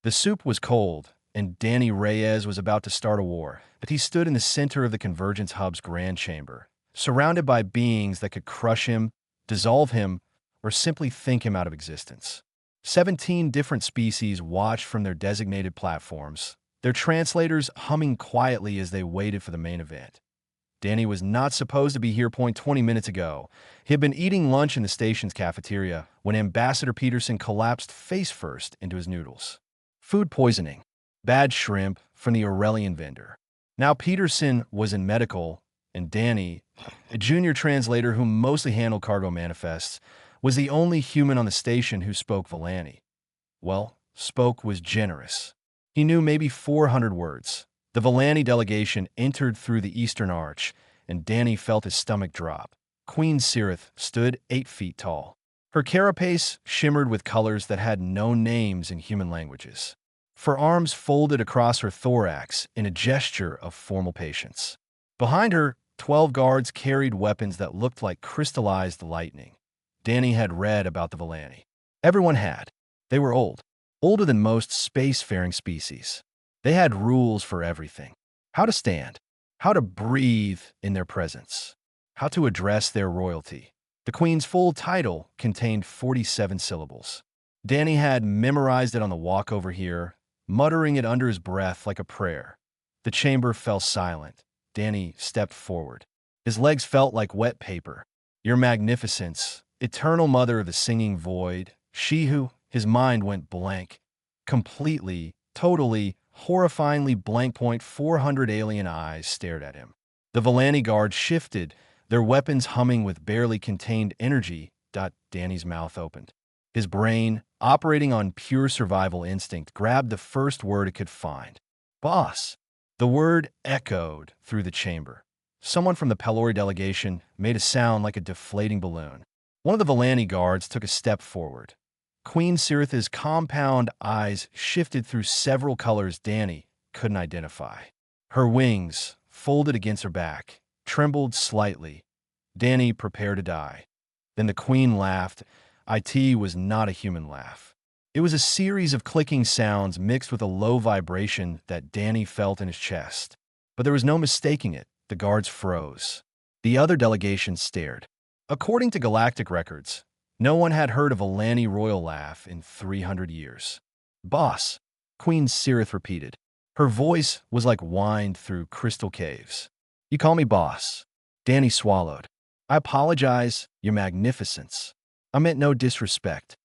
The soup was cold, and Danny Reyes was about to start a war, but he stood in the center of the Convergence Hub's grand chamber, surrounded by beings that could crush him, dissolve him, or simply think him out of existence. 17 different species watched from their designated platforms, their translators humming quietly as they waited for the main event. Danny was not supposed to be here 20 minutes ago. He had been eating lunch in the station's cafeteria when Ambassador Peterson collapsed face first into his noodles. Food poisoning. Bad shrimp from the Aurelian vendor. Now Peterson was in medical, and Danny, a junior translator who mostly handled cargo manifests, was the only human on the station who spoke Valani. Well, spoke was generous. He knew maybe 400 words. The Valani delegation entered through the Eastern Arch, and Danny felt his stomach drop. Queen Cirith stood 8 feet tall. Her carapace shimmered with colors that had no names in human languages. Her arms folded across her thorax in a gesture of formal patience. Behind her, 12 guards carried weapons that looked like crystallized lightning. Danny had read about the Valani. Everyone had. They were old. Older than most spacefaring species. They had rules for everything. How to stand. How to breathe in their presence. How to address their royalty. The Queen's full title contained 47 syllables. Danny had memorized it on the walk over here, muttering it under his breath like a prayer. The chamber fell silent. Danny stepped forward. His legs felt like wet paper. Your Magnificence, eternal mother of the singing void, she who, his mind went blank. Completely, totally, horrifyingly blank. 400 alien eyes stared at him. The Valani guards shifted, their weapons humming with barely contained energy. Danny's mouth opened. His brain, operating on pure survival instinct, grabbed the first word it could find. Boss. The word echoed through the chamber. Someone from the Pelori delegation made a sound like a deflating balloon. One of the Valani guards took a step forward. Queen Cirith's compound eyes shifted through several colors Danny couldn't identify. Her wings, folded against her back, trembled slightly. Danny prepared to die. Then the Queen laughed. It was not a human laugh. It was a series of clicking sounds mixed with a low vibration that Danny felt in his chest. But there was no mistaking it. The guards froze. The other delegation stared. According to galactic records, no one had heard of a Valani royal laugh in 300 years. Boss, Queen Cirith repeated. Her voice was like wine through crystal caves. You call me boss. Danny swallowed. I apologize, Your Magnificence. I meant no disrespect.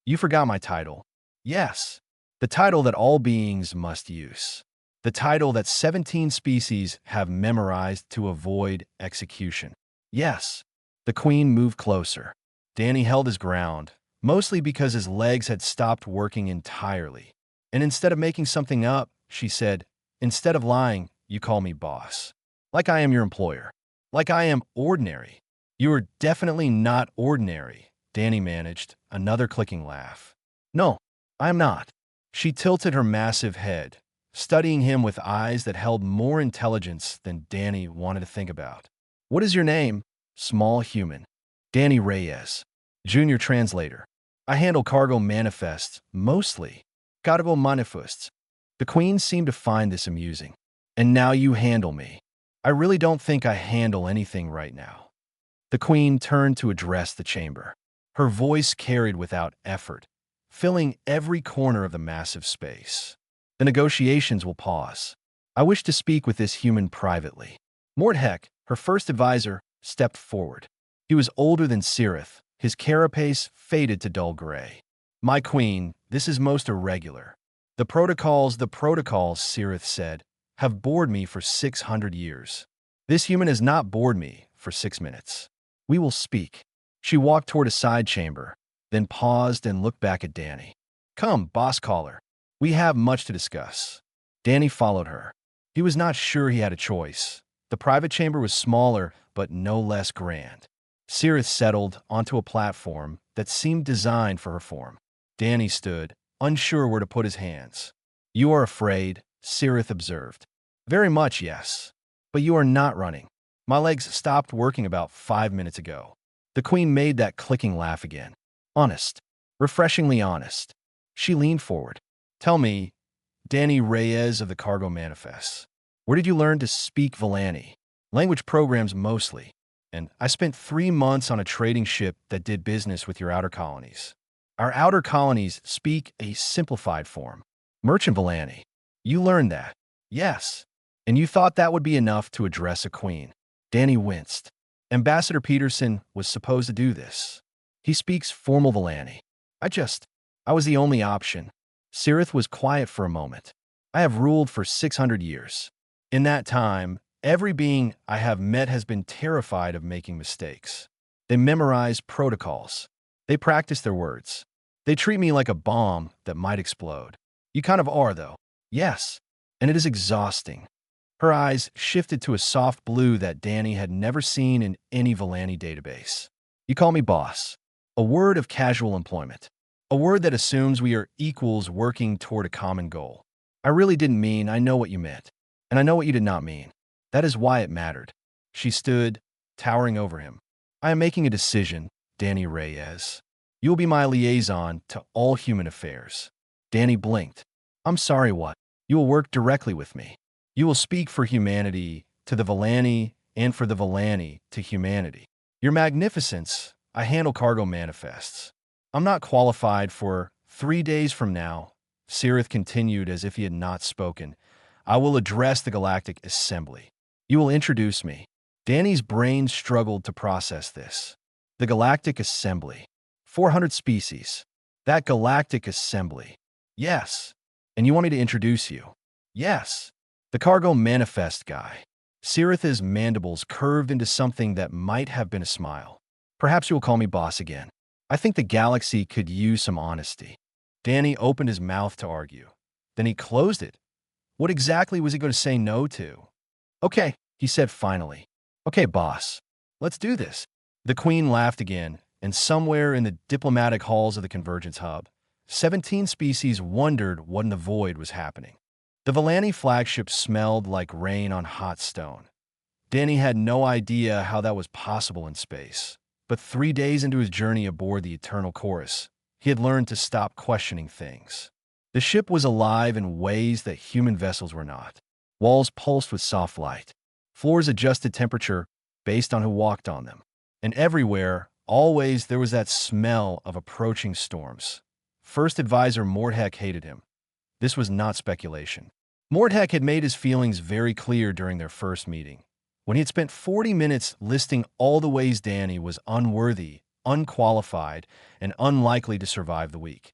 You forgot my title. Yes, the title that all beings must use. The title that 17 species have memorized to avoid execution. Yes. The Queen moved closer. Danny held his ground, mostly because his legs had stopped working entirely. And instead of making something up, she said, instead of lying, you call me boss. Like I am your employer. Like I am ordinary. You are definitely not ordinary, Danny managed, another clicking laugh. No, I am not. She tilted her massive head, studying him with eyes that held more intelligence than Danny wanted to think about. What is your name? Small human. Danny Reyes. Junior translator. I handle cargo manifests, mostly. Cargo manifests. The Queen seemed to find this amusing. And now you handle me. I really don't think I handle anything right now. The Queen turned to address the chamber. Her voice carried without effort, filling every corner of the massive space. The negotiations will pause. I wish to speak with this human privately. Mordheck, her first advisor, stepped forward. He was older than Cirith. His carapace faded to dull gray. My queen, this is most irregular. The protocols, Cirith said, have bored me for 600 years. This human has not bored me for 6 minutes. We will speak. She walked toward a side chamber, then paused and looked back at Danny. Come, boss caller. We have much to discuss. Danny followed her. He was not sure he had a choice. The private chamber was smaller, but no less grand. Cirith settled onto a platform that seemed designed for her form. Danny stood, unsure where to put his hands. You are afraid, Cirith observed. Very much, yes. But you are not running. My legs stopped working about 5 minutes ago. The Queen made that clicking laugh again. Honest. Refreshingly honest. She leaned forward. Tell me, Danny Reyes of the Cargo Manifests, where did you learn to speak Volani? Language programs mostly. And I spent 3 months on a trading ship that did business with your outer colonies. Our outer colonies speak a simplified form. Merchant Volani. You learned that. Yes. And you thought that would be enough to address a queen. Danny winced. Ambassador Peterson was supposed to do this. He speaks formal Volani. I was the only option. Sirith was quiet for a moment. I have ruled for 600 years. In that time, every being I have met has been terrified of making mistakes. They memorize protocols. They practice their words. They treat me like a bomb that might explode. You kind of are, though. Yes. And it is exhausting. Her eyes shifted to a soft blue that Danny had never seen in any Volani database. You call me boss. A word of casual employment. A word that assumes we are equals working toward a common goal. I really didn't mean I know what you meant. And I know what you did not mean. That is why it mattered. She stood, towering over him. I am making a decision, Danny Reyes. You will be my liaison to all human affairs. Danny blinked. I'm sorry, what? You will work directly with me. You will speak for humanity to the Volani and for the Volani to humanity. Your Magnificence, I handle cargo manifests. I'm not qualified for 3 days from now. Sirith continued as if he had not spoken. I will address the Galactic Assembly. You will introduce me. Danny's brain struggled to process this. The Galactic Assembly. 400 species. That Galactic Assembly. Yes. And you want me to introduce you? Yes. The cargo manifest guy. Sirith's mandibles curved into something that might have been a smile. Perhaps you will call me boss again. I think the galaxy could use some honesty. Danny opened his mouth to argue. Then he closed it. What exactly was he going to say no to? Okay, he said finally. Okay, boss. Let's do this. The Queen laughed again, and somewhere in the diplomatic halls of the Convergence Hub, 17 species wondered what in the void was happening. The Volani flagship smelled like rain on hot stone. Danny had no idea how that was possible in space. But 3 days into his journey aboard the Eternal Chorus, he had learned to stop questioning things. The ship was alive in ways that human vessels were not. Walls pulsed with soft light. Floors adjusted temperature based on who walked on them. And everywhere, always, there was that smell of approaching storms. First Advisor Mordheck hated him. This was not speculation. Mordheck had made his feelings very clear during their first meeting. When he had spent 40 minutes listing all the ways Danny was unworthy, unqualified, and unlikely to survive the week.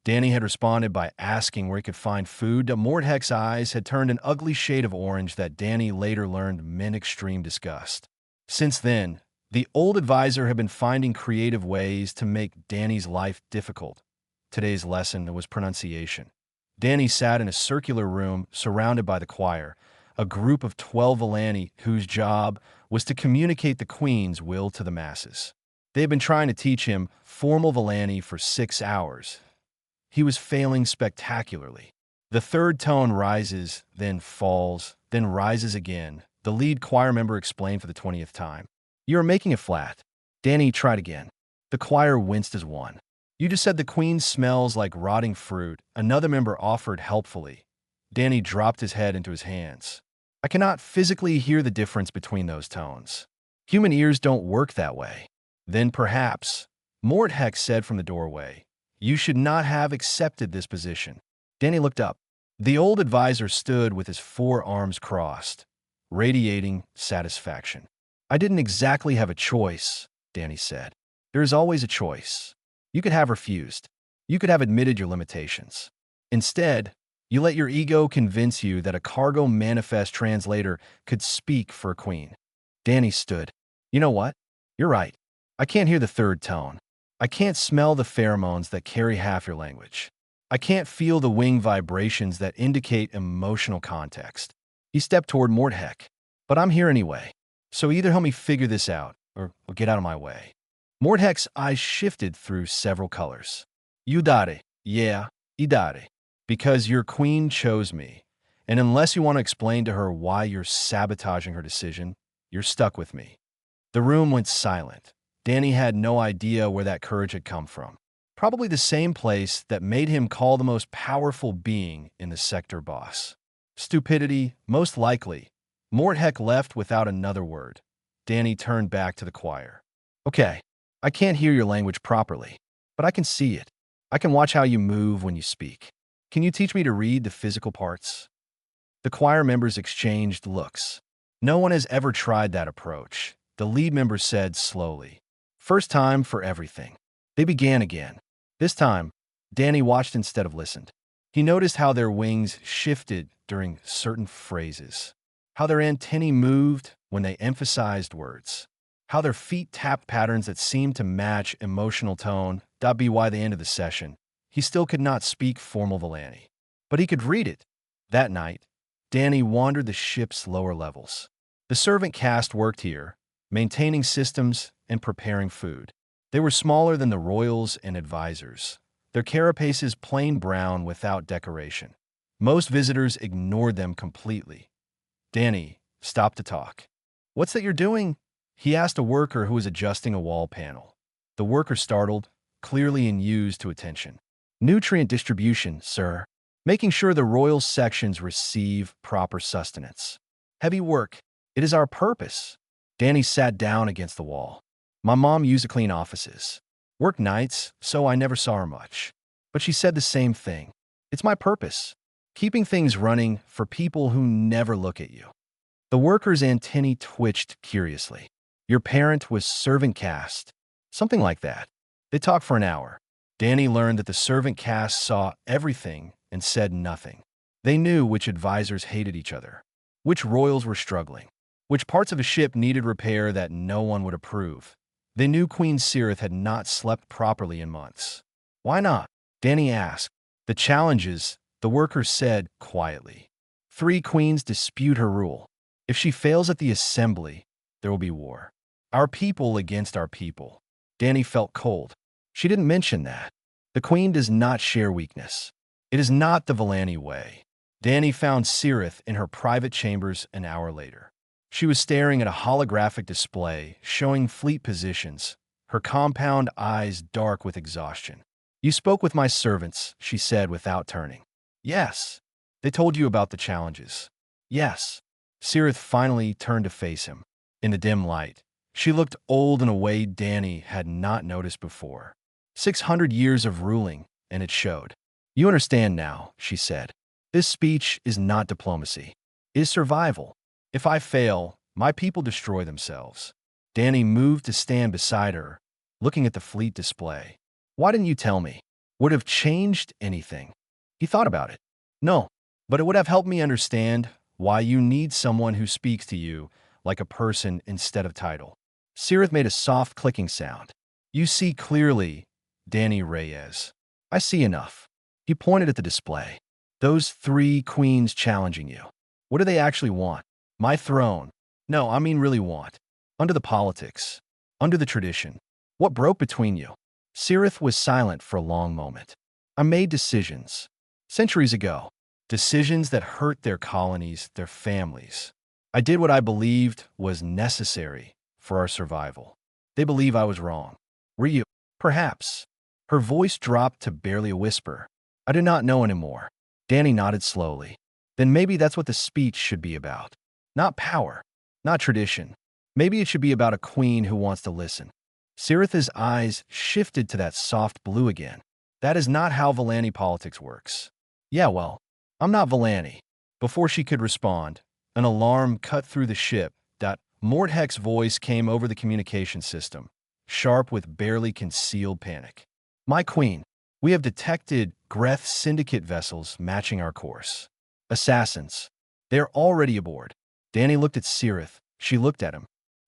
Danny had responded by asking where he could find food. Mordheck's eyes had turned an ugly shade of orange that Danny later learned meant extreme disgust. Since then, the old advisor had been finding creative ways to make Danny's life difficult. Today's lesson was pronunciation. Danny sat in a circular room surrounded by the choir, a group of 12 Volani whose job was to communicate the Queen's will to the masses. They had been trying to teach him formal Volani for 6 hours. He was failing spectacularly. The third tone rises, then falls, then rises again. The lead choir member explained for the 20th time. You are making it flat. Danny tried again. The choir winced as one. You just said the Queen smells like rotting fruit. Another member offered helpfully. Danny dropped his head into his hands. I cannot physically hear the difference between those tones. Human ears don't work that way. Then perhaps, Mordheck said from the doorway, you should not have accepted this position. Danny looked up. The old advisor stood with his 4 arms crossed, radiating satisfaction. I didn't exactly have a choice, Danny said. There is always a choice. You could have refused. You could have admitted your limitations. Instead, you let your ego convince you that a cargo manifest translator could speak for a queen. Danny stood. You know what? You're right. I can't hear the third tone. I can't smell the pheromones that carry half your language. I can't feel the wing vibrations that indicate emotional context. He stepped toward Mordheck. But I'm here anyway. So either help me figure this out, or get out of my way. Mordheck's eyes shifted through several colors. You dare. Yeah, I dare. Because your queen chose me, and unless you want to explain to her why you're sabotaging her decision, you're stuck with me. The room went silent. Danny had no idea where that courage had come from. Probably the same place that made him call the most powerful being in the sector boss. Stupidity, most likely. Mortheck left without another word. Danny turned back to the choir. Okay, I can't hear your language properly, but I can see it. I can watch how you move when you speak. Can you teach me to read the physical parts? The choir members exchanged looks. No one has ever tried that approach, the lead member said slowly. First time for everything. They began again. This time, Danny watched instead of listened. He noticed how their wings shifted during certain phrases, how their antennae moved when they emphasized words, how their feet tapped patterns that seemed to match emotional tone. By the end of the session, he still could not speak formal Valani, but he could read it. That night, Danny wandered the ship's lower levels. The servant caste worked here, maintaining systems and preparing food. They were smaller than the royals and advisors, their carapaces plain brown without decoration. Most visitors ignored them completely. Danny stopped to talk. What's that you're doing? He asked a worker who was adjusting a wall panel. The worker startled, clearly unused to attention. Nutrient distribution, sir. Making sure the royal sections receive proper sustenance. Heavy work. It is our purpose. Danny sat down against the wall. My mom used to clean offices. Worked nights, so I never saw her much. But she said the same thing. It's my purpose. Keeping things running for people who never look at you. The worker's antennae twitched curiously. Your parent was servant caste. Something like that. They talked for an hour. Danny learned that the servant caste saw everything and said nothing. They knew which advisors hated each other, which royals were struggling, which parts of a ship needed repair that no one would approve. They knew Queen Cirith had not slept properly in months. Why not? Danny asked. The challenges, the worker said quietly. 3 queens dispute her rule. If she fails at the assembly, there will be war. Our people against our people. Danny felt cold. She didn't mention that. The queen does not share weakness. It is not the Valani way. Danny found Cirith in her private chambers an hour later. She was staring at a holographic display showing fleet positions, her compound eyes dark with exhaustion. You spoke with my servants, she said without turning. Yes. They told you about the challenges. Yes. Cirith finally turned to face him. In the dim light, she looked old in a way Danny had not noticed before. 600 years of ruling, and it showed. You understand now, she said. This speech is not diplomacy. It is survival. If I fail, my people destroy themselves. Danny moved to stand beside her, looking at the fleet display. Why didn't you tell me? Would have changed anything? He thought about it. No, but it would have helped me understand why you need someone who speaks to you like a person instead of title. Cirith made a soft clicking sound. You see clearly, Danny Reyes. I see enough. He pointed at the display. Those 3 queens challenging you. What do they actually want? My throne. No, I mean really want. Under the politics. Under the tradition. What broke between you? Cirith was silent for a long moment. I made decisions. Centuries ago. Decisions that hurt their colonies, their families. I did what I believed was necessary for our survival. They believe I was wrong. Were you? Perhaps. Her voice dropped to barely a whisper. I do not know anymore. Danny nodded slowly. Then maybe that's what the speech should be about. Not power. Not tradition. Maybe it should be about a queen who wants to listen. Cirith's eyes shifted to that soft blue again. That is not how Valani politics works. Yeah, well, I'm not Valani. Before she could respond, an alarm cut through the ship. Mortheck's voice came over the communication system, sharp with barely concealed panic. My queen, we have detected Greth Syndicate vessels matching our course. Assassins. They're already aboard. Danny looked at Cirith. She looked at him.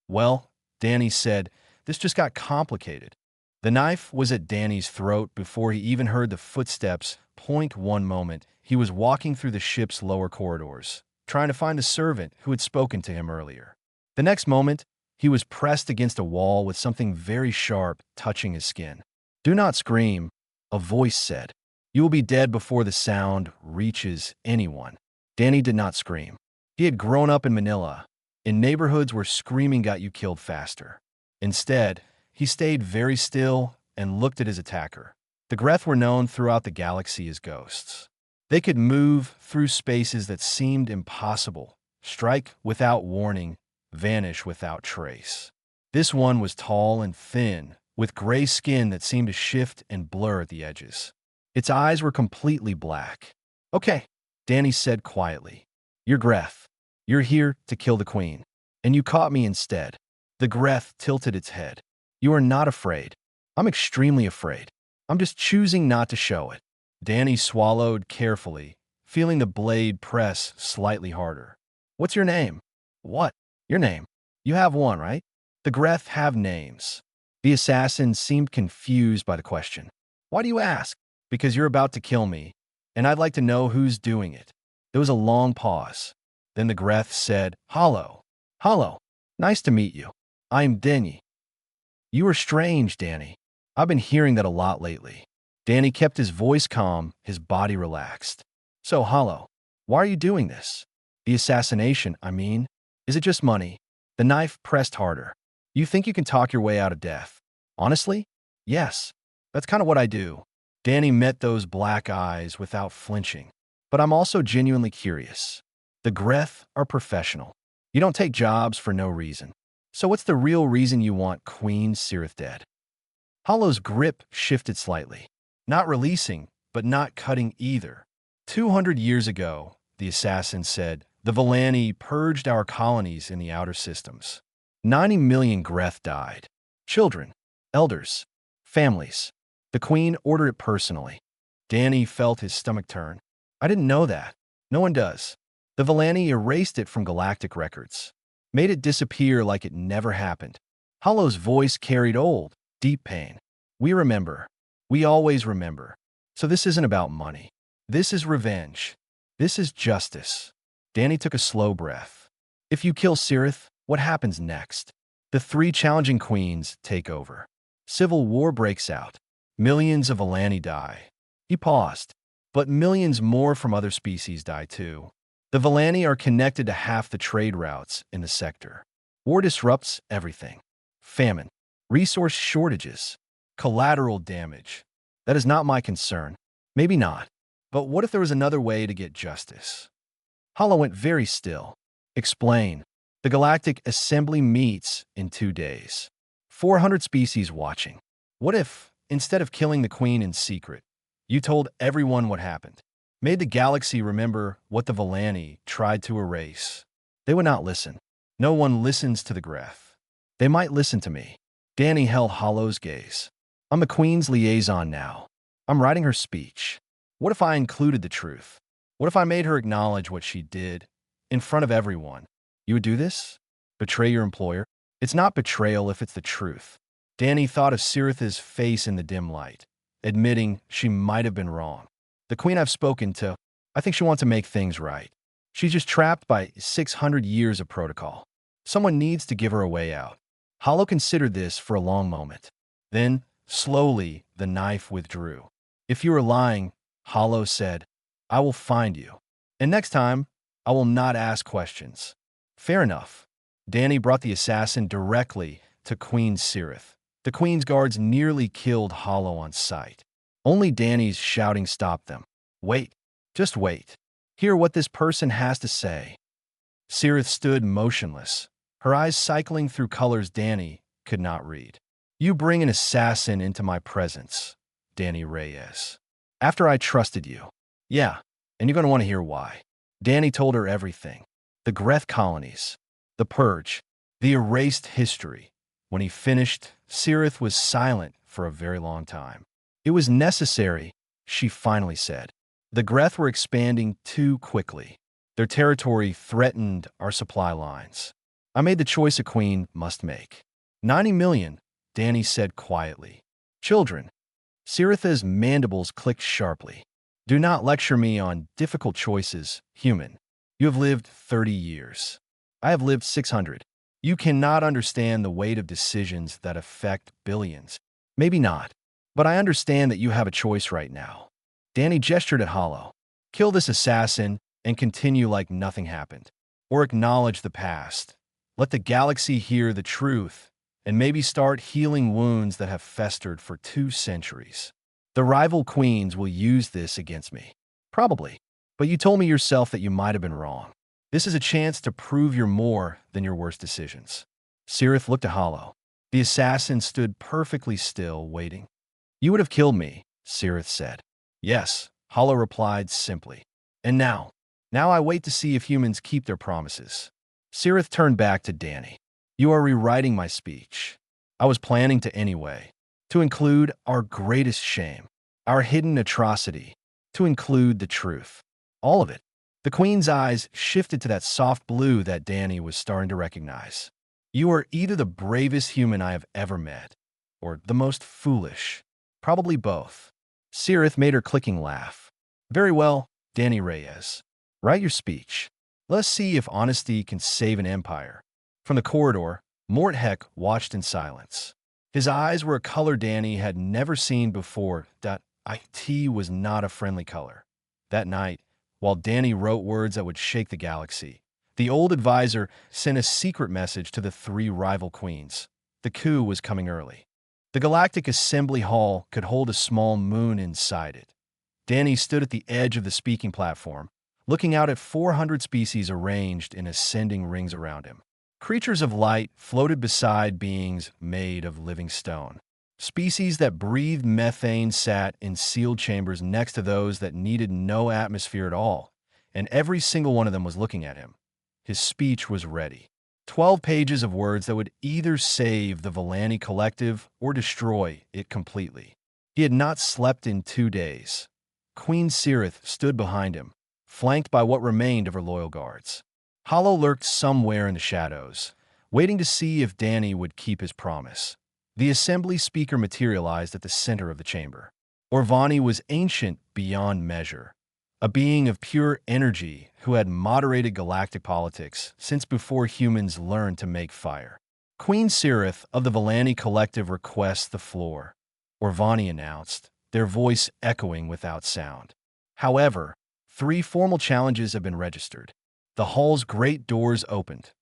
Well, Danny said, this just got complicated. The knife was at Danny's throat before he even heard the footsteps. One moment, he was walking through the ship's lower corridors, trying to find the servant who had spoken to him earlier. The next moment, he was pressed against a wall with something very sharp touching his skin. Do not scream, a voice said. You will be dead before the sound reaches anyone. Danny did not scream. He had grown up in Manila, in neighborhoods where screaming got you killed faster. Instead, he stayed very still and looked at his attacker. The Greth were known throughout the galaxy as ghosts. They could move through spaces that seemed impossible, strike without warning, vanish without trace. This one was tall and thin, with gray skin that seemed to shift and blur at the edges. Its eyes were completely black. "Okay," Danny said quietly. "You're Greth. You're here to kill the queen. And you caught me instead." The Greth tilted its head. "You are not afraid. I'm extremely afraid. I'm just choosing not to show it." Danny swallowed carefully, feeling the blade press slightly harder. "What's your name?" "What? Your name? You have one, right?" The Greth have names. The assassin seemed confused by the question. "Why do you ask?" "Because you're about to kill me, and I'd like to know who's doing it." There was a long pause. Then the Greth said, "Hollow. Hollow. Nice to meet you. I'm Danny." "You are strange, Danny. I've been hearing that a lot lately." Danny kept his voice calm, his body relaxed. "So, Hollow, why are you doing this? The assassination, I mean. Is it just money?" The knife pressed harder. "You think you can talk your way out of death?" "Honestly? Yes. That's kind of what I do." Danny met those black eyes without flinching. "But I'm also genuinely curious. The Greth are professional. You don't take jobs for no reason. So what's the real reason you want Queen Cirith dead?" Hollow's grip shifted slightly. Not releasing, but not cutting either. 200 years ago, the assassin said, the Vellani purged our colonies in the outer systems. 90 million Greth died. Children, elders, families. The Queen ordered it personally. Danny felt his stomach turn. "I didn't know that. No one does." The Vellani erased it from galactic records, made it disappear like it never happened. Hollow's voice carried old, deep pain. "We remember. We always remember. So this isn't about money. This is revenge. This is justice." Danny took a slow breath. "If you kill Cirith, what happens next?" The three challenging queens take over. Civil war breaks out. Millions of Vellani die. He paused. But millions more from other species die too. The Vellani are connected to half the trade routes in the sector. War disrupts everything. Famine, resource shortages, collateral damage. That is not my concern. Maybe not. But what if there was another way to get justice? Hollow went very still. "Explain." The Galactic Assembly meets in 2 days. 400 species watching. What if, instead of killing the Queen in secret, you told everyone what happened? Made the galaxy remember what the Vellani tried to erase. They would not listen. No one listens to the Greth. They might listen to me. Danny held Hollow's gaze. "I'm the Queen's liaison now. I'm writing her speech. What if I included the truth? What if I made her acknowledge what she did in front of everyone? You would do this? Betray your employer? It's not betrayal if it's the truth." Danny thought of Cirith's face in the dim light, admitting she might have been wrong. "The Queen I've spoken to, I think she wants to make things right. She's just trapped by 600 years of protocol. Someone needs to give her a way out." Hollow considered this for a long moment. Then, slowly, the knife withdrew. "If you are lying," Hollow said, "I will find you. And next time, I will not ask questions." "Fair enough." Danny brought the assassin directly to Queen Cirith. The Queen's guards nearly killed Hollow on sight. Only Danny's shouting stopped them. "Wait. Just wait. Hear what this person has to say." Cirith stood motionless, her eyes cycling through colors Danny could not read. "You bring an assassin into my presence, Danny Reyes. After I trusted you." "Yeah, and you're going to want to hear why." Danny told her everything. The Greth colonies, the purge, the erased history. When he finished, Cirith was silent for a very long time. "It was necessary," she finally said. "The Greth were expanding too quickly. Their territory threatened our supply lines. I made the choice a queen must make." 90 million, Danny said quietly. "Children." Cirith's mandibles clicked sharply. "Do not lecture me on difficult choices, human. You have lived 30 years. I have lived 600. You cannot understand the weight of decisions that affect billions. Maybe not. But I understand that you have a choice right now." Danny gestured at Hollow. "Kill this assassin and continue like nothing happened. Or acknowledge the past. Let the galaxy hear the truth and maybe start healing wounds that have festered for 2 centuries." The rival queens will use this against me. Probably. But you told me yourself that you might have been wrong. This is a chance to prove you're more than your worst decisions. Cirith looked at Hollow. The assassin stood perfectly still, waiting. You would have killed me, Cirith said. Yes, Hollow replied simply. And now? Now I wait to see if humans keep their promises. Cirith turned back to Danny. You are rewriting my speech. I was planning to anyway. To include our greatest shame, our hidden atrocity, to include the truth. All of it. The Queen's eyes shifted to that soft blue that Danny was starting to recognize. You are either the bravest human I have ever met, or the most foolish. Probably both. Cirith made her clicking laugh. Very well, Danny Reyes. Write your speech. Let's see if honesty can save an empire. From the corridor, Mortheck watched in silence. His eyes were a color Danny had never seen before. It was not a friendly color. That night, while Danny wrote words that would shake the galaxy, the old advisor sent a secret message to the three rival queens. The coup was coming early. The Galactic Assembly Hall could hold a small moon inside it. Danny stood at the edge of the speaking platform, looking out at 400 species arranged in ascending rings around him. Creatures of light floated beside beings made of living stone. Species that breathed methane sat in sealed chambers next to those that needed no atmosphere at all, and every single one of them was looking at him. His speech was ready. 12 pages of words that would either save the Vellani Collective or destroy it completely. He had not slept in 2 days. Queen Cirith stood behind him, flanked by what remained of her loyal guards. Hollow lurked somewhere in the shadows, waiting to see if Danny would keep his promise. The assembly speaker materialized at the center of the chamber. Orvani was ancient beyond measure, a being of pure energy who had moderated galactic politics since before humans learned to make fire. Queen Cirith of the Vellani Collective requests the floor, Orvani announced, their voice echoing without sound. However, 3 formal challenges have been registered. The hall's great doors opened.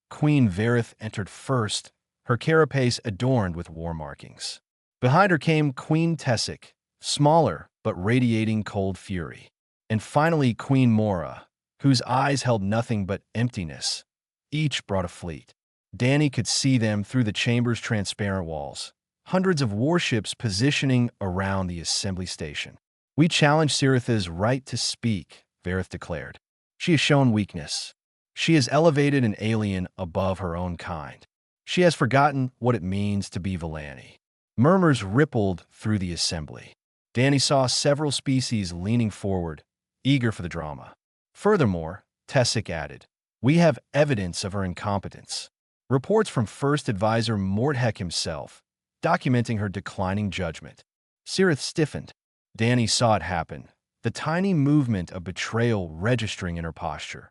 Queen Verith entered first, her carapace adorned with war markings. Behind her came Queen Tessic, smaller but radiating cold fury. And finally Queen Mora, whose eyes held nothing but emptiness. Each brought a fleet. Danny could see them through the chamber's transparent walls, hundreds of warships positioning around the assembly station. We challenge Cirith's right to speak, Verith declared. She has shown weakness. She has elevated an alien above her own kind. She has forgotten what it means to be Vellani. Murmurs rippled through the assembly. Danny saw several species leaning forward, eager for the drama. Furthermore, Tessic added, we have evidence of her incompetence. Reports from First Advisor Mortheck himself, documenting her declining judgment. Cirith stiffened. Danny saw it happen, the tiny movement of betrayal registering in her posture.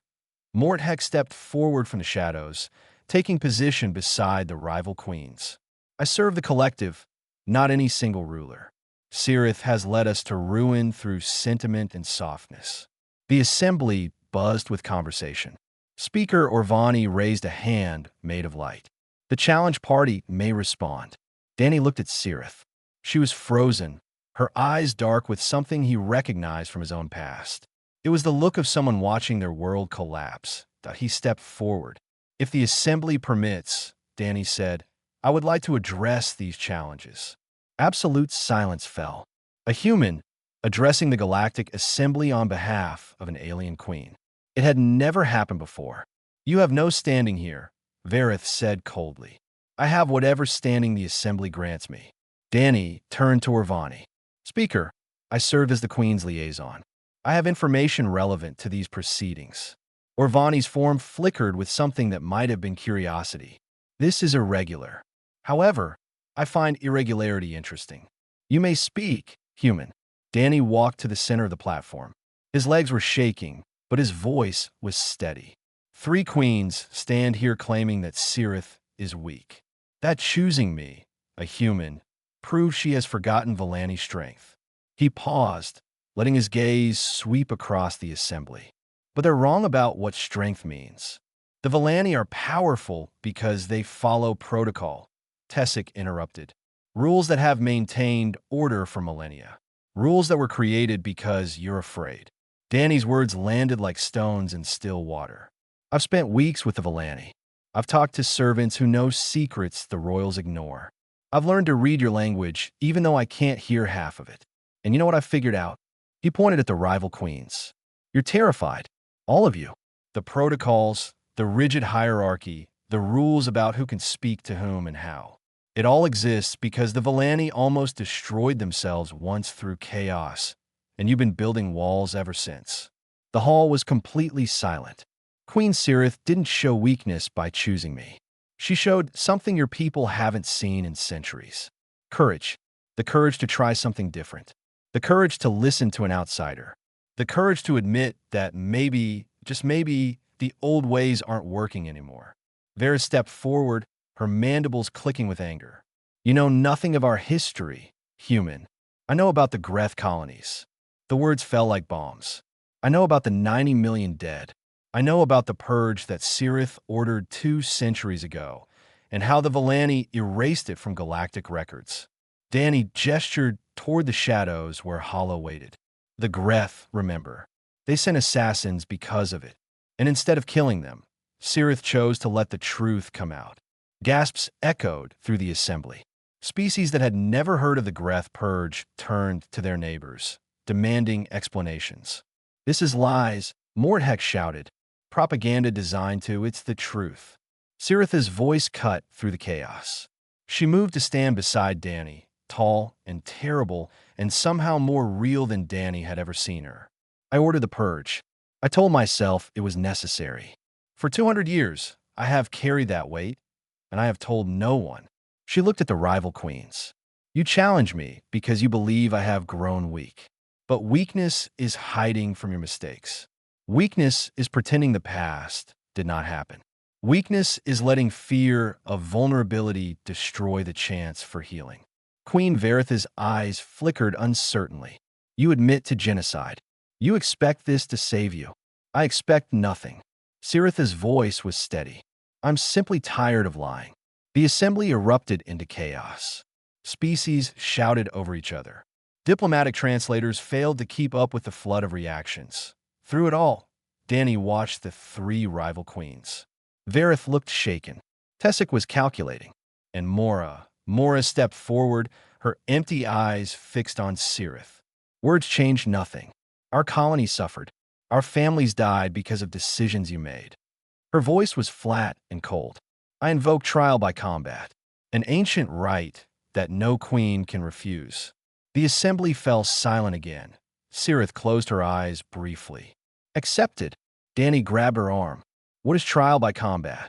Mortheck stepped forward from the shadows, taking position beside the rival queens. I serve the collective, not any single ruler. Cirith has led us to ruin through sentiment and softness. The assembly buzzed with conversation. Speaker Orvani raised a hand made of light. The challenge party may respond. Danny looked at Cirith. She was frozen, her eyes dark with something he recognized from his own past. It was the look of someone watching their world collapse. He stepped forward. If the assembly permits, Danny said, I would like to address these challenges. Absolute silence fell. A human addressing the Galactic Assembly on behalf of an alien queen. It had never happened before. You have no standing here, Verith said coldly. I have whatever standing the assembly grants me. Danny turned to Orvani. Speaker, I serve as the Queen's liaison. I have information relevant to these proceedings. Orvani's form flickered with something that might have been curiosity. This is irregular. However, I find irregularity interesting. You may speak, human. Danny walked to the center of the platform. His legs were shaking, but his voice was steady. 3 queens stand here claiming that Cirith is weak. That choosing me, a human, proves she has forgotten Vellani's strength. He paused, letting his gaze sweep across the assembly. But they're wrong about what strength means. The Vellani are powerful because they follow protocol, Tessic interrupted. Rules that have maintained order for millennia. Rules that were created because you're afraid. Danny's words landed like stones in still water. I've spent weeks with the Villani. I've talked to servants who know secrets the royals ignore. I've learned to read your language, even though I can't hear half of it. And you know what I've figured out? He pointed at the rival queens. You're terrified. All of you. The protocols, the rigid hierarchy, the rules about who can speak to whom and how. It all exists because the Villani almost destroyed themselves once through chaos, and you've been building walls ever since. The hall was completely silent. Queen Cirith didn't show weakness by choosing me. She showed something your people haven't seen in centuries. Courage. The courage to try something different. The courage to listen to an outsider. The courage to admit that maybe, just maybe, the old ways aren't working anymore. Vera stepped forward, her mandibles clicking with anger. You know nothing of our history, human. I know about the Greth colonies. The words fell like bombs. I know about the 90 million dead. I know about the purge that Cirith ordered 2 centuries ago, and how the Villani erased it from galactic records. Danny gestured toward the shadows where Hollow waited. The Greth, remember. They sent assassins because of it. And instead of killing them, Cirith chose to let the truth come out. Gasps echoed through the assembly. Species that had never heard of the Greth purge turned to their neighbors, demanding explanations. This is lies, Mordheck shouted. Propaganda designed to, it's the truth. Cirith's voice cut through the chaos. She moved to stand beside Danny, tall and terrible, and somehow more real than Danny had ever seen her. I ordered the purge. I told myself it was necessary. For 200 years, I have carried that weight, and I have told no one. She looked at the rival queens. You challenge me because you believe I have grown weak. But weakness is hiding from your mistakes. Weakness is pretending the past did not happen. Weakness is letting fear of vulnerability destroy the chance for healing. Queen Veritha's eyes flickered uncertainly. You admit to genocide. You expect this to save you. I expect nothing. Ciritha's voice was steady. I'm simply tired of lying. The assembly erupted into chaos. Species shouted over each other. Diplomatic translators failed to keep up with the flood of reactions. Through it all, Danny watched the 3 rival queens. Verith looked shaken. Tessic was calculating. And Mora stepped forward, her empty eyes fixed on Cirith. Words changed nothing. Our colony suffered. Our families died because of decisions you made. Her voice was flat and cold. I invoke trial by combat, an ancient right that no queen can refuse. The assembly fell silent again. Cirith closed her eyes briefly. Accepted. Danny grabbed her arm. What is trial by combat?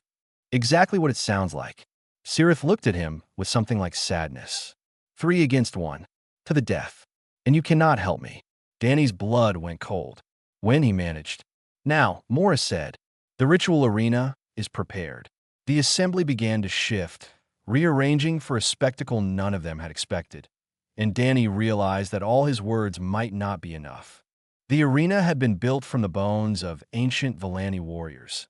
Exactly what it sounds like. Cirith looked at him with something like sadness. 3 against 1. To the death. And you cannot help me. Danny's blood went cold. When he managed. Now, Morris said, the ritual arena is prepared. The assembly began to shift, rearranging for a spectacle none of them had expected. And Danny realized that all his words might not be enough. The arena had been built from the bones of ancient Villani warriors.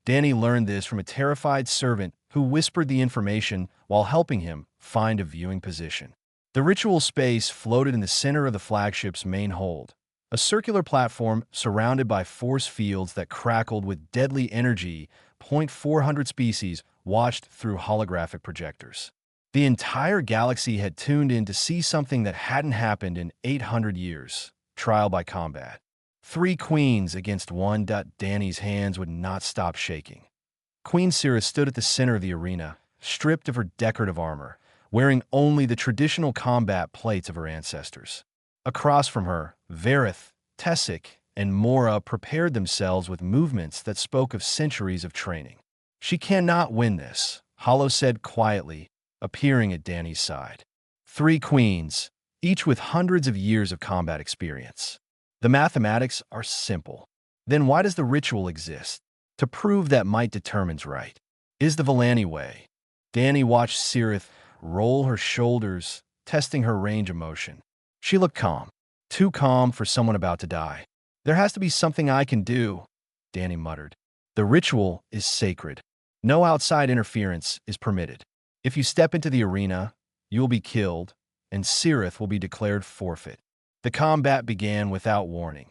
Danny learned this from a terrified servant who whispered the information while helping him find a viewing position. The ritual space floated in the center of the flagship's main hold, a circular platform surrounded by force fields that crackled with deadly energy. 400 species watched through holographic projectors. The entire galaxy had tuned in to see something that hadn't happened in 800 years. Trial by combat. 3 queens against 1. Danny's hands would not stop shaking. Queen Cirith stood at the center of the arena, stripped of her decorative armor, wearing only the traditional combat plates of her ancestors. Across from her, Verith, Tessic, and Mora prepared themselves with movements that spoke of centuries of training. She cannot win this, Hollow said quietly, appearing at Danny's side. 3 queens, each with hundreds of years of combat experience. The mathematics are simple. Then why does the ritual exist? To prove that might determines right. Is the Villani way. Danny watched Cirith roll her shoulders, testing her range of motion. She looked calm. Too calm for someone about to die. There has to be something I can do, Danny muttered. The ritual is sacred. No outside interference is permitted. If you step into the arena, you will be killed, and Cirith will be declared forfeit. The combat began without warning.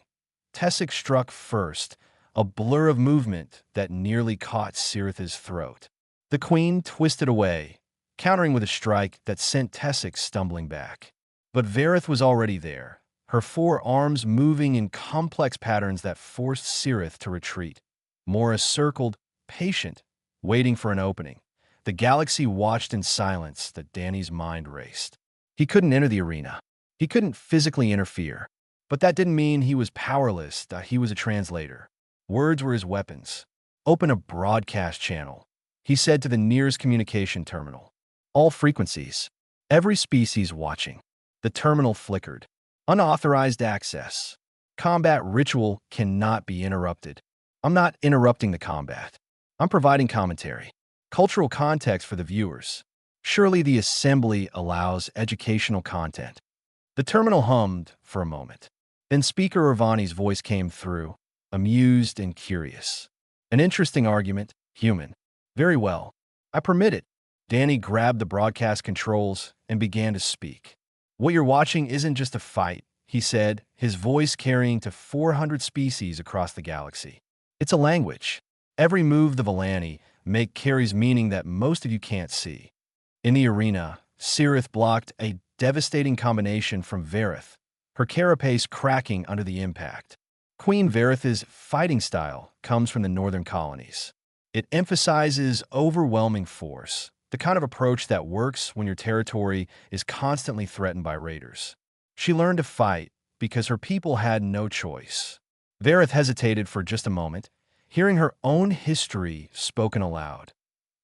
Tessic struck first, a blur of movement that nearly caught Cirith's throat. The queen twisted away, countering with a strike that sent Tessic stumbling back. But Varith was already there, her four arms moving in complex patterns that forced Cirith to retreat. Mora circled, patient, waiting for an opening. The galaxy watched in silence that Danny's mind raced. He couldn't enter the arena. He couldn't physically interfere. But that didn't mean he was powerless, that he was a translator. Words were his weapons. Open a broadcast channel, he said to the nearest communication terminal. All frequencies. Every species watching. The terminal flickered. Unauthorized access. Combat ritual cannot be interrupted. I'm not interrupting the combat. I'm providing commentary. Cultural context for the viewers. Surely the assembly allows educational content. The terminal hummed for a moment. Then Speaker Irvani's voice came through, amused and curious. An interesting argument, human. Very well. I permit it. Danny grabbed the broadcast controls and began to speak. What you're watching isn't just a fight, he said, his voice carrying to 400 species across the galaxy. It's a language. Every move the Villani make carries meaning that most of you can't see. In the arena, Cirith blocked a devastating combination from Varith, her carapace cracking under the impact. Queen Varith's fighting style comes from the northern colonies. It emphasizes overwhelming force, the kind of approach that works when your territory is constantly threatened by raiders. She learned to fight because her people had no choice. Varith hesitated for just a moment, hearing her own history spoken aloud.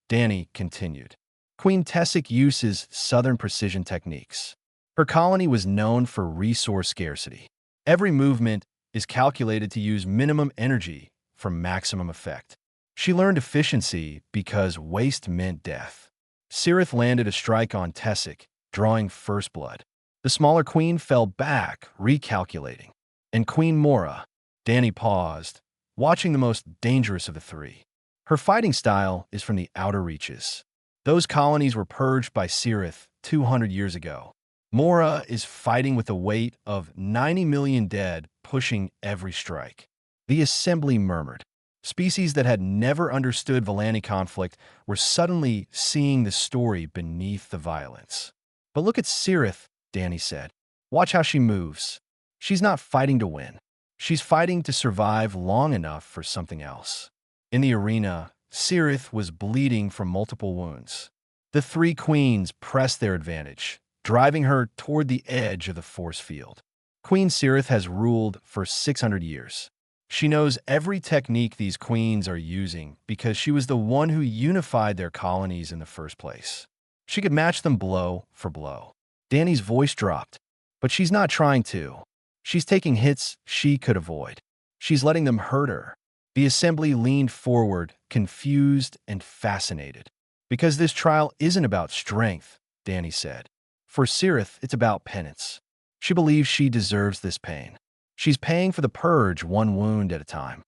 Danny continued. Queen Tessic uses southern precision techniques. Her colony was known for resource scarcity. Every movement is calculated to use minimum energy for maximum effect. She learned efficiency because waste meant death. Cirith landed a strike on Tessic, drawing first blood. The smaller queen fell back, recalculating. And Queen Mora, Danny paused, watching the most dangerous of the three. Her fighting style is from the outer reaches. Those colonies were purged by Cirith 200 years ago. Mora is fighting with the weight of 90 million dead pushing every strike. The assembly murmured. Species that had never understood Villani conflict were suddenly seeing the story beneath the violence. But look at Cirith, Danny said. Watch how she moves. She's not fighting to win. She's fighting to survive long enough for something else. In the arena, Cirith was bleeding from multiple wounds. The three queens pressed their advantage, driving her toward the edge of the force field. Queen Cirith has ruled for 600 years. She knows every technique these queens are using because she was the one who unified their colonies in the first place. She could match them blow for blow. Danny's voice dropped, but she's not trying to. She's taking hits she could avoid. She's letting them hurt her. The assembly leaned forward, confused and fascinated. Because this trial isn't about strength, Danny said. For Cirith, it's about penance. She believes she deserves this pain. She's paying for the purge one wound at a time.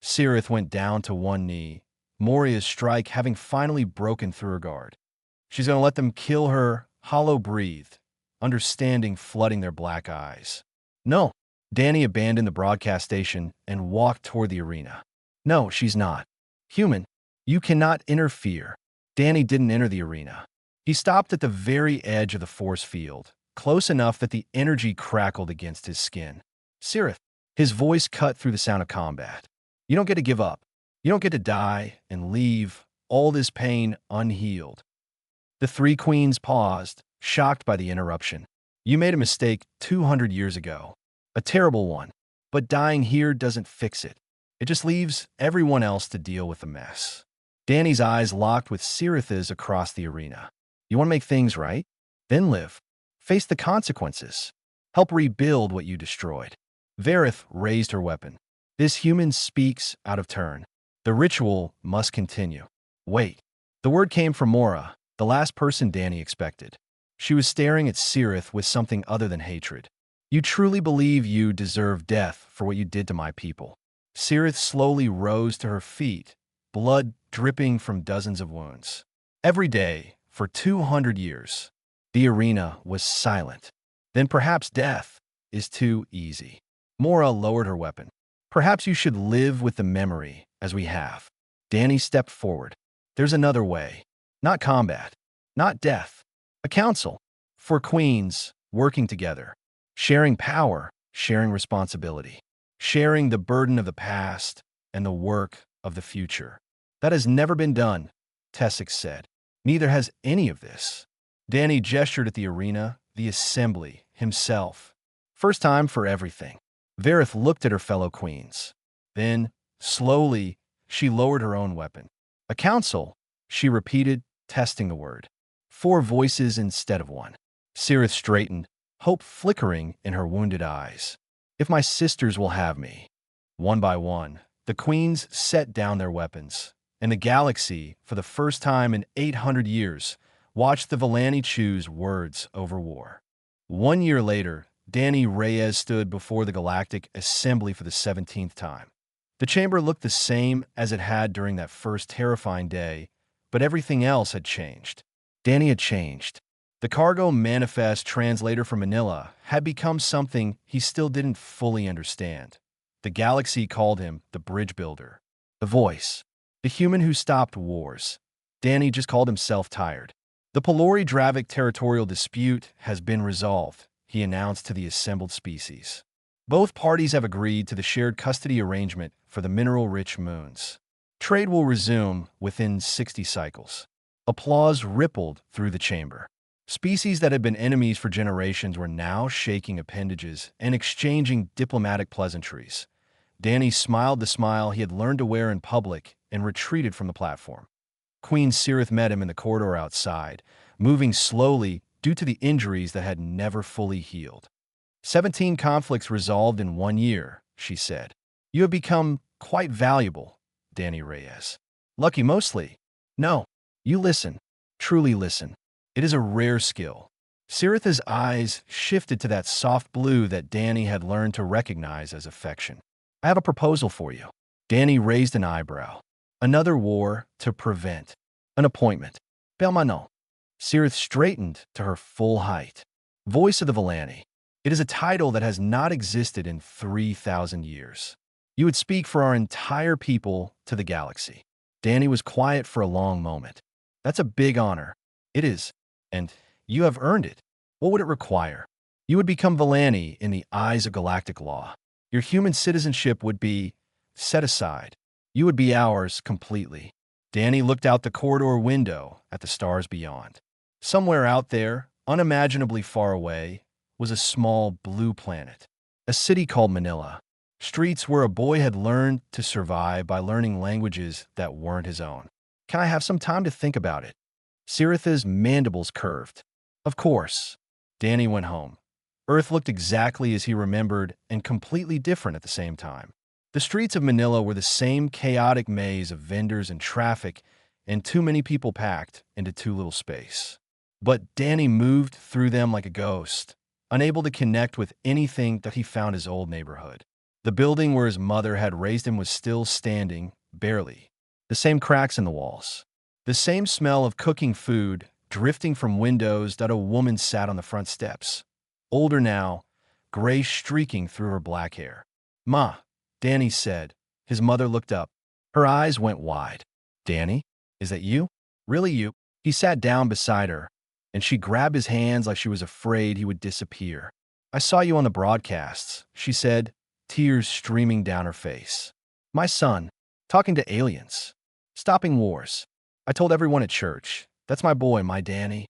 Cirith went down to one knee, Moria's strike having finally broken through her guard. She's going to let them kill her, hollow-breathed, understanding flooding their black eyes. No. Danny abandoned the broadcast station and walked toward the arena. No, she's not. Human, you cannot interfere. Danny didn't enter the arena. He stopped at the very edge of the force field, close enough that the energy crackled against his skin. Cirith, his voice cut through the sound of combat. You don't get to give up. You don't get to die and leave all this pain unhealed. The three queens paused, shocked by the interruption. You made a mistake 200 years ago. A terrible one. But dying here doesn't fix it. It just leaves everyone else to deal with the mess. Danny's eyes locked with Cirith's across the arena. You want to make things right? Then live. Face the consequences. Help rebuild what you destroyed. Varith raised her weapon. This human speaks out of turn. The ritual must continue. Wait. The word came from Mora, the last person Danny expected. She was staring at Cirith with something other than hatred. You truly believe you deserve death for what you did to my people. Cirith slowly rose to her feet, blood dripping from dozens of wounds. Every day, for 200 years, the arena was silent. Then perhaps death. is too easy. Mora lowered her weapon. Perhaps you should live with the memory, as we have. Danny stepped forward. There's another way. Not combat. Not death. A council. For queens, working together. Sharing power, sharing responsibility. Sharing the burden of the past and the work of the future. That has never been done, Tessic said. Neither has any of this. Danny gestured at the arena, the assembly, himself. First time for everything. Varith looked at her fellow queens. Then, slowly, she lowered her own weapon. A council, she repeated, testing the word. 4 voices instead of 1. Cirith straightened, hope flickering in her wounded eyes. If my sisters will have me. One by one, the queens set down their weapons, and the galaxy, for the first time in 800 years, watched the Vellani choose words over war. 1 year later, Danny Reyes stood before the Galactic Assembly for the 17th time. The chamber looked the same as it had during that first terrifying day, but everything else had changed. Danny had changed. The cargo manifest translator from Manila had become something he still didn't fully understand. The galaxy called him the bridge builder, the voice, the human who stopped wars. Danny just called himself tired. The Pelori-Dravik territorial dispute has been resolved, he announced to the assembled species. Both parties have agreed to the shared custody arrangement for the mineral-rich moons. Trade will resume within 60 cycles. Applause rippled through the chamber. Species that had been enemies for generations were now shaking appendages and exchanging diplomatic pleasantries. Danny smiled the smile he had learned to wear in public and retreated from the platform. Queen Cirith met him in the corridor outside, moving slowly due to the injuries that had never fully healed. 17 conflicts resolved in 1 year, she said. You have become quite valuable, Danny Reyes. Lucky mostly. No, you listen. Truly listen. It is a rare skill. Cirith's eyes shifted to that soft blue that Danny had learned to recognize as affection. I have a proposal for you. Danny raised an eyebrow. Another war to prevent. An appointment. Belmano. Cirith straightened to her full height. Voice of the Vellani. It is a title that has not existed in 3,000 years. You would speak for our entire people to the galaxy. Danny was quiet for a long moment. That's a big honor. It is. And you have earned it. What would it require? You would become Vellani in the eyes of galactic law. Your human citizenship would be set aside. You would be ours completely. Danny looked out the corridor window at the stars beyond. Somewhere out there, unimaginably far away, was a small blue planet. A city called Manila. Streets where a boy had learned to survive by learning languages that weren't his own. Can I have some time to think about it? Cirith's mandibles curved. Of course. Danny went home. Earth looked exactly as he remembered and completely different at the same time. The streets of Manila were the same chaotic maze of vendors and traffic, and too many people packed into too little space. But Danny moved through them like a ghost, unable to connect with anything that he found his old neighborhood. The building where his mother had raised him was still standing, barely. The same cracks in the walls. The same smell of cooking food drifting from windows that a woman sat on the front steps. Older now, gray streaking through her black hair. Ma, Danny said. His mother looked up. Her eyes went wide. Danny, is that you? Really you? He sat down beside her, and she grabbed his hands like she was afraid he would disappear. I saw you on the broadcasts, she said, tears streaming down her face. My son, talking to aliens, stopping wars. I told everyone at church. That's my boy, my Danny.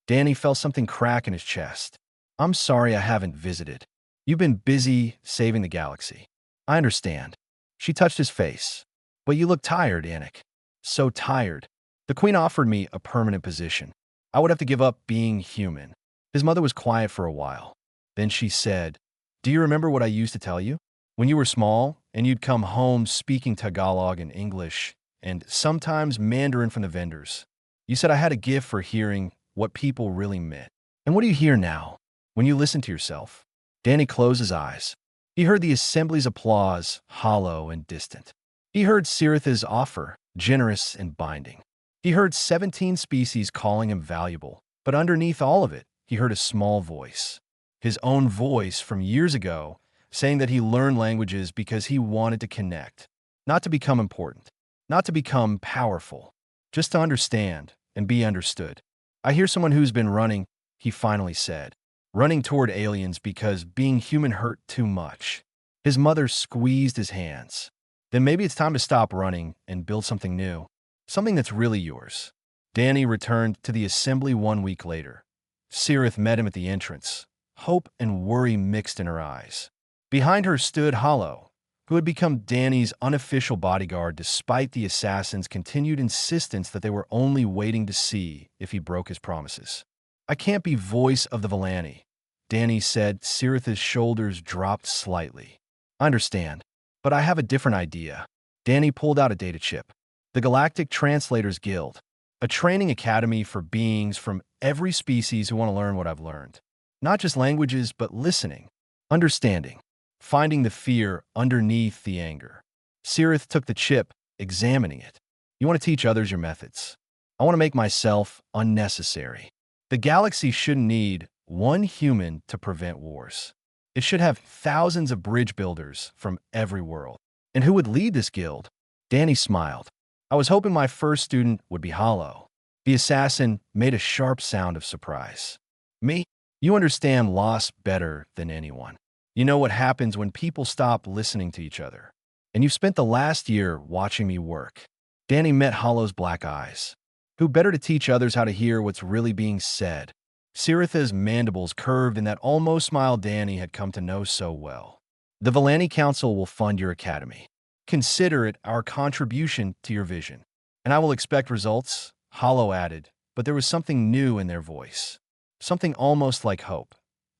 Danny felt something crack in his chest. I'm sorry I haven't visited. You've been busy saving the galaxy. I understand. She touched his face. But you look tired, Anik. So tired. The Queen offered me a permanent position. I would have to give up being human. His mother was quiet for a while. Then she said, do you remember what I used to tell you? When you were small, and you'd come home speaking Tagalog and English, and sometimes Mandarin from the vendors. You said I had a gift for hearing what people really meant. And what do you hear now, when you listen to yourself? Danny closed his eyes. He heard the assembly's applause, hollow and distant. He heard Cirith's offer, generous and binding. He heard 17 species calling him valuable, but underneath all of it, he heard a small voice. his own voice from years ago, saying that he learned languages because he wanted to connect, not to become important, not to become powerful, just to understand and be understood. I hear someone who's been running, he finally said, running toward aliens because being human hurt too much. His mother squeezed his hands. Then maybe it's time to stop running and build something new, something that's really yours. Danny returned to the assembly 1 week later. Cirith met him at the entrance, hope and worry mixed in her eyes. Behind her stood Hollow, who had become Danny's unofficial bodyguard despite the assassin's continued insistence that they were only waiting to see if he broke his promises. I can't be voice of the Villani, Danny said. Cirith's shoulders dropped slightly. I understand, but I have a different idea. Danny pulled out a data chip. The Galactic Translators Guild, a training academy for beings from every species who want to learn what I've learned. Not just languages, but listening, understanding, finding the fear underneath the anger. Cirith took the chip, examining it. You want to teach others your methods. I want to make myself unnecessary. The galaxy shouldn't need one human to prevent wars. It should have thousands of bridge builders from every world. And who would lead this guild? Danny smiled. I was hoping my first student would be Hollow. The assassin made a sharp sound of surprise. Me? You understand loss better than anyone. You know what happens when people stop listening to each other. And you've spent the last year watching me work. Danny met Hollow's black eyes. Who better to teach others how to hear what's really being said? Cirith's mandibles curved in that almost smile Danny had come to know so well. The Villani Council will fund your academy. Consider it our contribution to your vision. And I will expect results, Hollow added, but there was something new in their voice. Something almost like hope.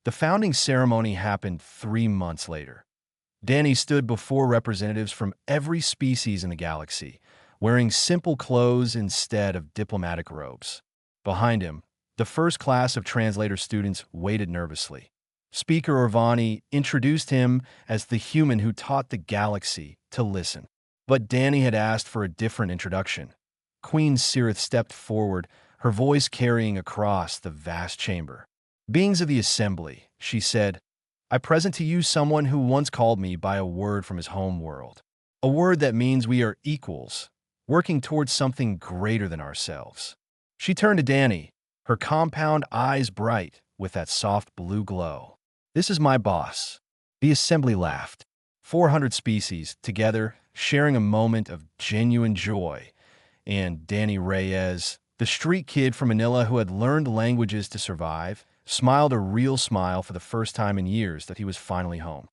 The founding ceremony happened 3 months later. Danny stood before representatives from every species in the galaxy, wearing simple clothes instead of diplomatic robes. Behind him, the first class of translator students waited nervously. Speaker Orvani introduced him as the human who taught the galaxy to listen. But Danny had asked for a different introduction. Queen Cirith stepped forward, her voice carrying across the vast chamber. Beings of the assembly, she said, I present to you someone who once called me by a word from his home world. A word that means we are equals, working towards something greater than ourselves. She turned to Danny, her compound eyes bright with that soft blue glow. This is my boss. The assembly laughed. 400 species, together, sharing a moment of genuine joy. And Danny Reyes, the street kid from Manila who had learned languages to survive, smiled a real smile for the first time in years that he was finally home.